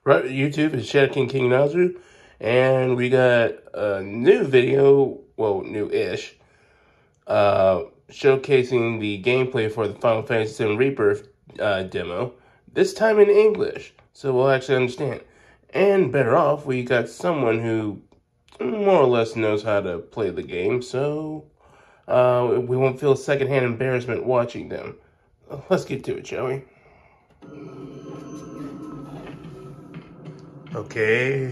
Right, YouTube, it's Shadow King Nazu, and we got a new video, well, new-ish, showcasing the gameplay for the Final Fantasy VII Rebirth demo, this time in English, so we'll actually understand. And better off, we got someone who more or less knows how to play the game, so we won't feel secondhand embarrassment watching them. Let's get to it, shall we? Okay.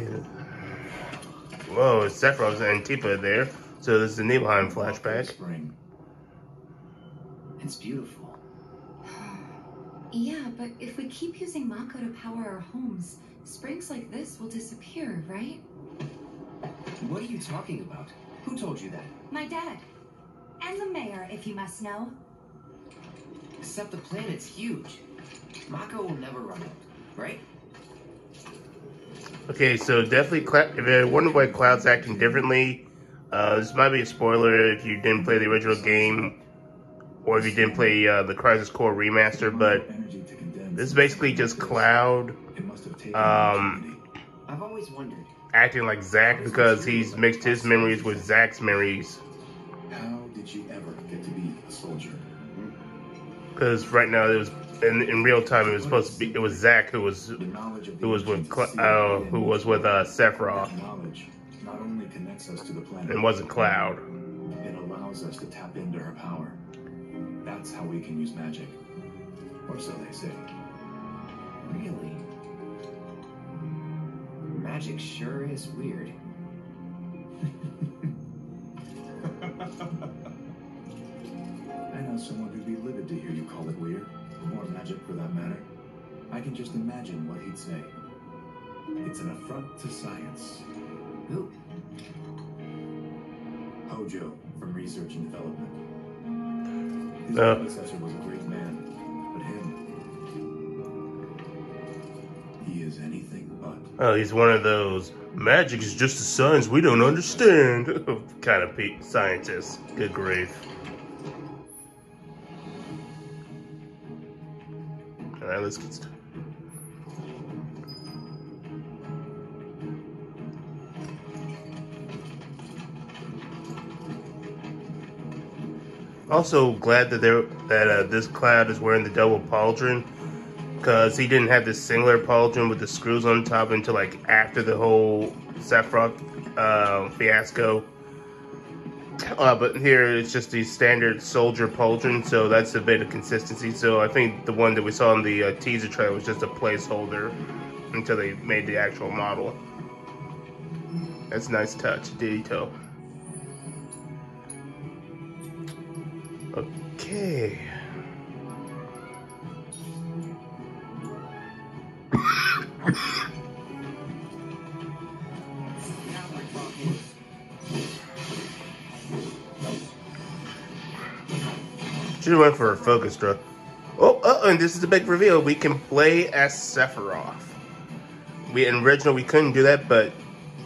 Whoa, it's Sephiroth and Tifa there. So this is the Nibelheim flashback. Spring. It's beautiful. Yeah, but if we keep using Mako to power our homes, springs like this will disappear, right? What are you talking about? Who told you that? My dad. And the mayor, if you must know. Except the planet's huge. Mako will never run out, right? Okay, so definitely, if you wonder why Cloud's acting differently, this might be a spoiler if you didn't play the original game, or if you didn't play the Crisis Core remaster, but this is basically just Cloud I've always wondered. acting like Zack because he's mixed his memories with Zack's memories. How did you ever get to be a soldier? Because right now it was in real time it was supposed to be it was Zack who was with Sephiroth. Knowledge not only connects us to the planet, and wasn't Cloud. it allows us to tap into her power. That's how we can use magic, or so they say. Really? Magic sure is weird. I know someone who'd be livid to hear you call it weird, or magic for that matter. I can just imagine what he'd say. It's an affront to science. Who? Hojo from Research and Development. His predecessor was a great man, but he is anything but. Oh, he's one of those magic is just a science we don't understand kind of scientists. Good grief. Alright, let's get started. Also glad that this Cloud is wearing the double pauldron, because he didn't have this singular pauldron with the screws on top until like after the whole Sephiroth fiasco. But here it's just the standard soldier pauldron, so that's a bit of consistency. So I think the one that we saw in the teaser trailer was just a placeholder until they made the actual model. That's a nice touch, Dito. Okay. Should've went for a focus drug. And this is the big reveal. We can play as Sephiroth. In original we couldn't do that, but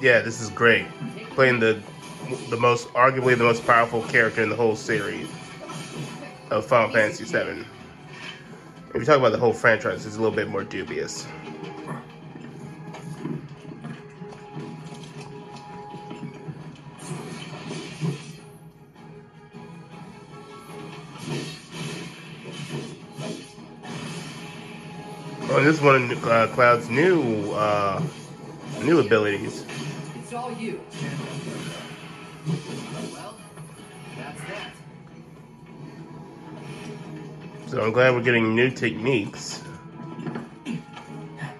yeah, this is great. Playing arguably the most powerful character in the whole series of Final Fantasy VII. If you talk about the whole franchise, it's a little bit more dubious. Oh, this is one of Cloud's new abilities. It's all you. Well, that's that. So I'm glad we're getting new techniques.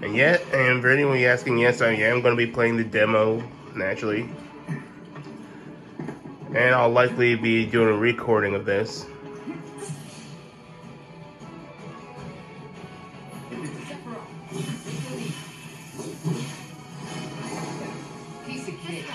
And for anyone asking, yes, I am going to be playing the demo, naturally. And I'll likely be doing a recording of this. Piece of cake.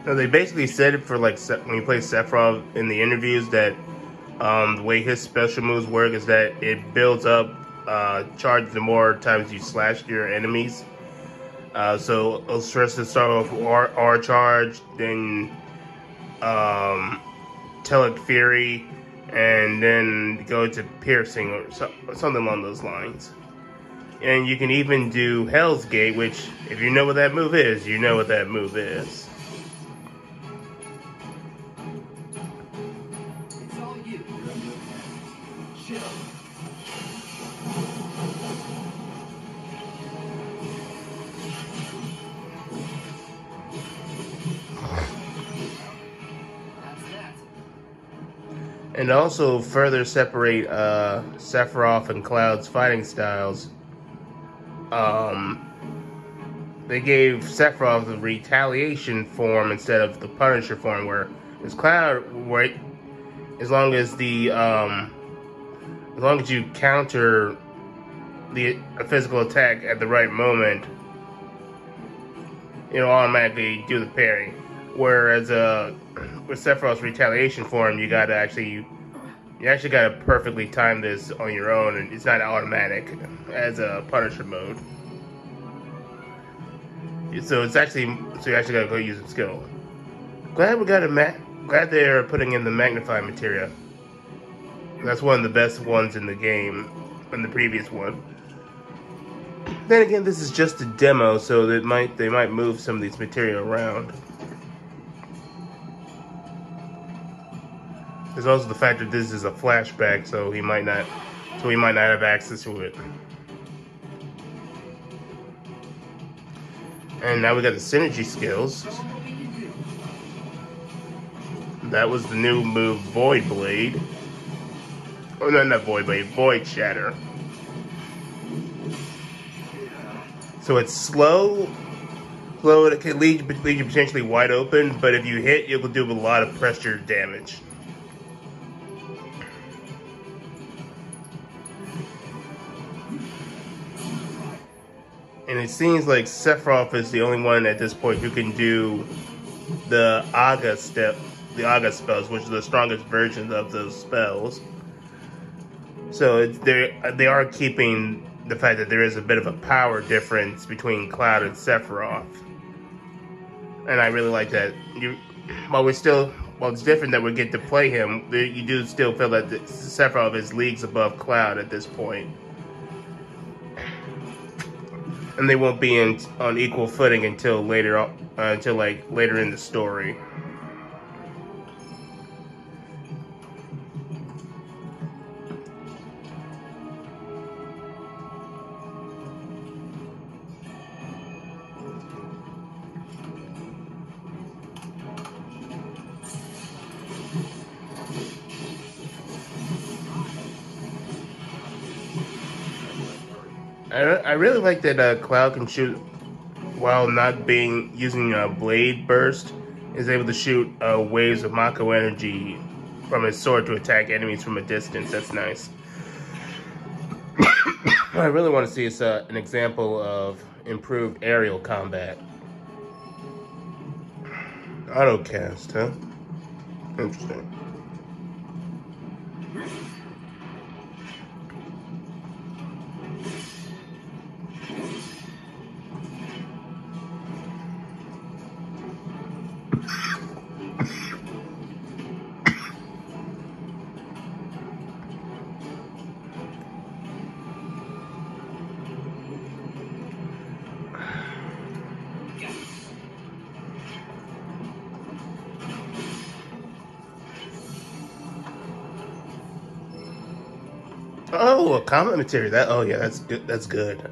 So they basically said it for like when you play Sephiroth in the interviews that the way his special moves work is that it builds up charge the more times you slash your enemies. So it'll stress to start off R charge, then Telic Fury, and then go to Piercing or something along those lines. And you can even do Hell's Gate, which, if you know what that move is, you know what that move is. It's all you. Chill. That's that. And also further separate Sephiroth and Cloud's fighting styles. They gave Sephiroth the retaliation form instead of the Punisher form, where it's Cloud, where as long as you counter a physical attack at the right moment, it'll automatically do the parry. Whereas with Sephiroth's retaliation form, you actually gotta perfectly time this on your own, and it's not automatic as a Punisher mode. So you actually gotta go use a skill. Glad they're putting in the magnify materia. That's one of the best ones in the game, in the previous one. Then again, this is just a demo, so they might move some of these materia around. There's also the fact that this is a flashback, so he might not have access to it. And now we got the synergy skills. That was the new move, Void Blade. Oh no, not Void Blade, Void Shatter. So it's slow. It can leave you potentially wide open, but if you hit, it will do a lot of pressure damage. And it seems like Sephiroth is the only one at this point who can do the Aga spells, which are the strongest versions of those spells. So they are keeping the fact that there is a bit of a power difference between Cloud and Sephiroth. And I really like that. While it's different that we get to play him, you do still feel that Sephiroth is leagues above Cloud at this point. And they won't be on equal footing until later in the story. I really like that Cloud can shoot while not using a blade burst. Is able to shoot waves of Mako energy from his sword to attack enemies from a distance. That's nice. I really want to see an example of improved aerial combat. Autocast, huh? Interesting. Oh, a comment material. That's good. That's good.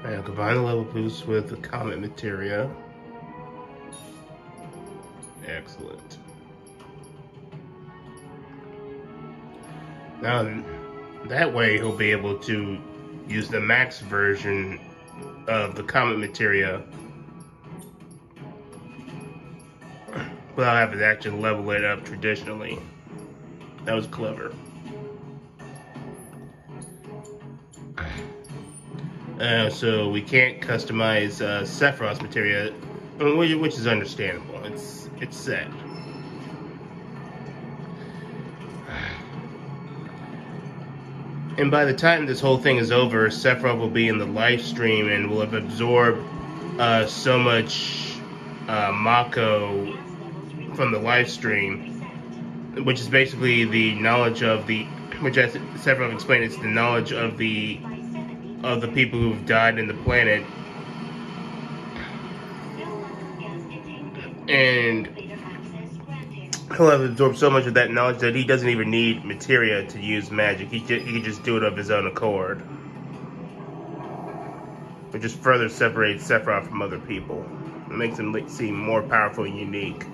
And combine the level boost with the comet materia. Excellent. Now, that way he'll be able to use the max version the comet materia without having to actually level it up traditionally. That was clever. So we can't customize Sephiroth's materia, which is understandable. It's set. And by the time this whole thing is over, Sephiroth will be in the live stream and will have absorbed so much Mako from the live stream, which is basically the knowledge of the, which as Sephiroth explained, it's the knowledge of the people who've died in the planet. And he'll have absorbed so much of that knowledge that he doesn't even need materia to use magic. He can just do it of his own accord. It just further separates Sephiroth from other people. It makes him seem more powerful and unique.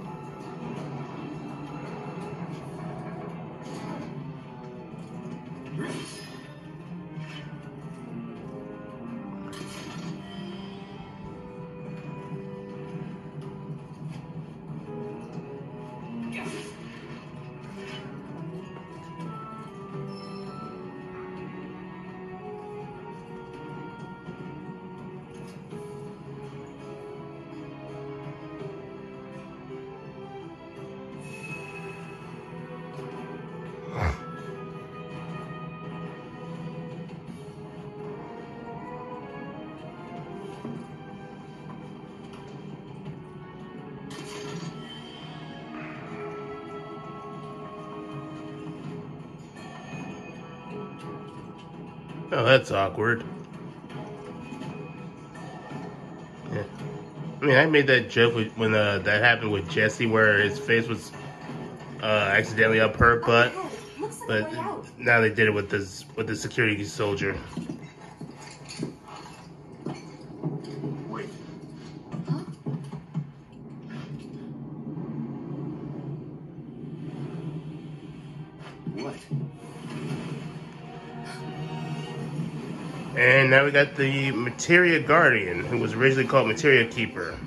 Oh, that's awkward. Yeah. I mean, I made that joke when that happened with Jesse, where his face was accidentally up her butt, but now they did it with the security soldier. Wait. Huh? What? And now we got the Materia Guardian, who was originally called Materia Keeper.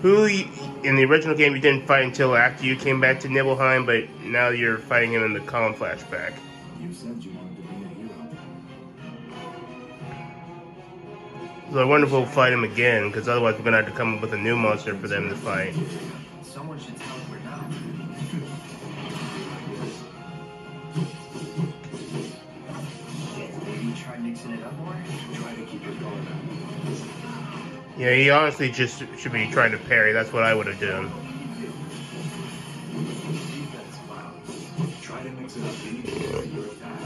Who, in the original game, you didn't fight until after you came back to Nibelheim, but now you're fighting him in the Kalm flashback. You said you wanted to be a hero. So I wonder if we'll fight him again, because otherwise we're going to have to come up with a new monster for them to fight. Someone should tell him we're not. Maybe try mixing it up more? Try to keep it going. Yeah, he honestly just should be trying to parry. That's what I would have done. Defense file. Try to mix it up beneath your attack.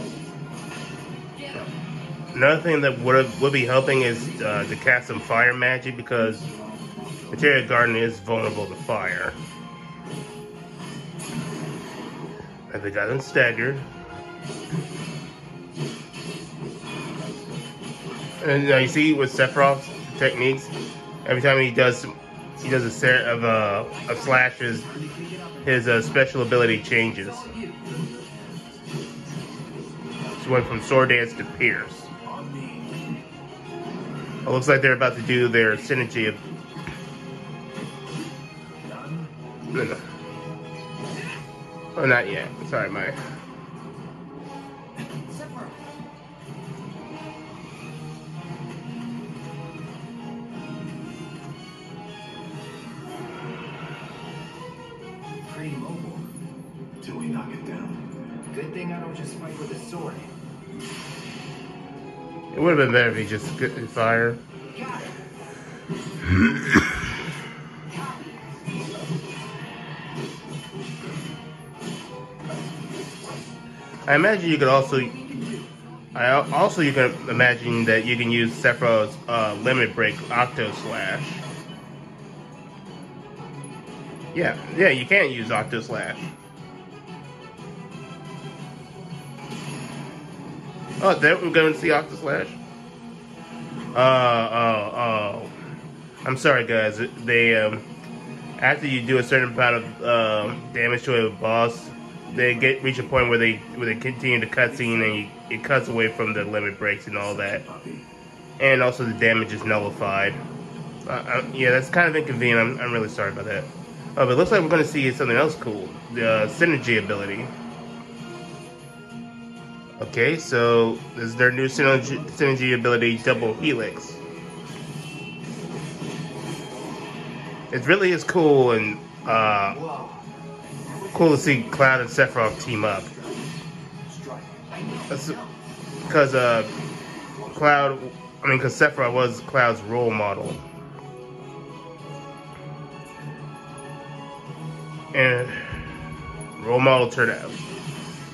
Get him! Another thing that would be helping is to cast some fire magic, because Materia Guardian is vulnerable to fire. And they got him staggered. And you see with Sephiroth's techniques, every time he does a set of slashes, his special ability changes. So went from sword dance to pierce. It looks like they're about to do their synergy of. No. Oh, not yet. Sorry, Mike. Pretty mobile. Till we knock it down. Good thing I don't just fight with a sword. It would have been better if he just could fire. Got it. I imagine you could also. You can imagine that you can use Sephiroth's limit break Octo Slash. Yeah, you can use Octo Slash. Oh, there we're going to see Octo Slash. I'm sorry, guys. They after you do a certain amount of damage to a boss, they reach a point where they continue the cutscene and it cuts away from the limit breaks and all that. and also the damage is nullified. Yeah, that's kind of inconvenient. I'm really sorry about that. Oh, but it looks like we're going to see something else cool. The synergy ability. Okay, so this is their new synergy ability, Double Helix. It really is cool and cool to see Cloud and Sephiroth team up. Because because Sephiroth was Cloud's role model. And role model turned out.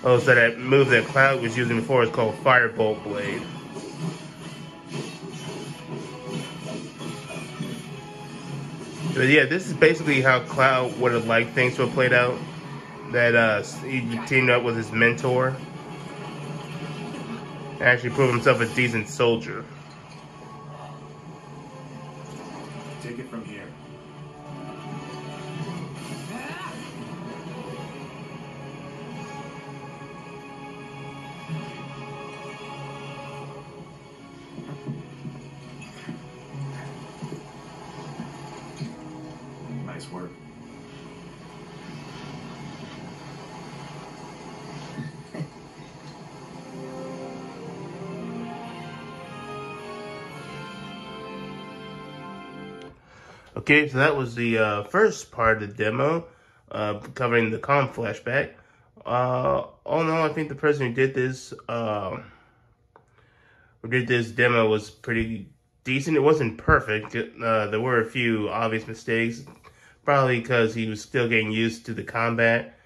Oh, so that move that Cloud was using before is called Firebolt Blade. But yeah, this is basically how Cloud would have liked things to have played out. That he teamed up with his mentor. And actually proved himself a decent soldier. Take it from here. Nice work. Okay, so that was the first part of the demo, covering the Kalm flashback. All in all, I think the person who did this demo was pretty decent. It wasn't perfect. There were a few obvious mistakes, probably because he was still getting used to the combat.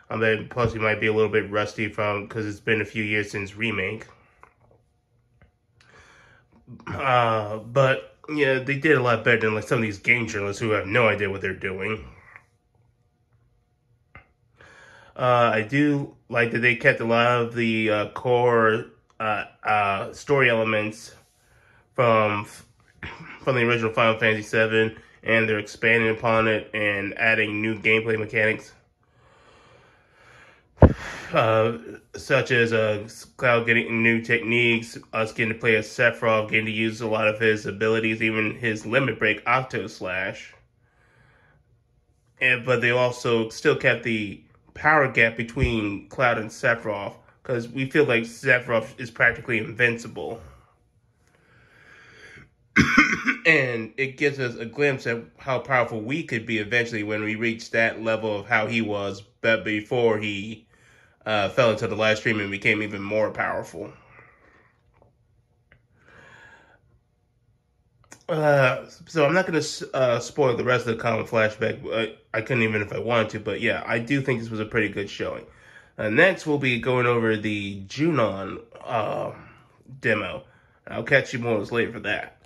Plus, he might be a little bit rusty because it's been a few years since Remake. But yeah, they did a lot better than like some of these game journalists who have no idea what they're doing. I do like that they kept a lot of the core story elements from the original Final Fantasy VII, and they're expanding upon it and adding new gameplay mechanics. Such as Cloud getting new techniques, us getting to play as Sephiroth, getting to use a lot of his abilities, even his Limit Break Octo Slash. But they also still kept the power gap between Cloud and Sephiroth, because we feel like Sephiroth is practically invincible. And it gives us a glimpse at how powerful we could be eventually when we reach that level of how he was, but before he fell into the live stream and became even more powerful. So I'm not going to spoil the rest of the Kalm flashback. I couldn't even if I wanted to, but yeah, I do think this was a pretty good showing. Next, we'll be going over the Junon demo. I'll catch you more later for that.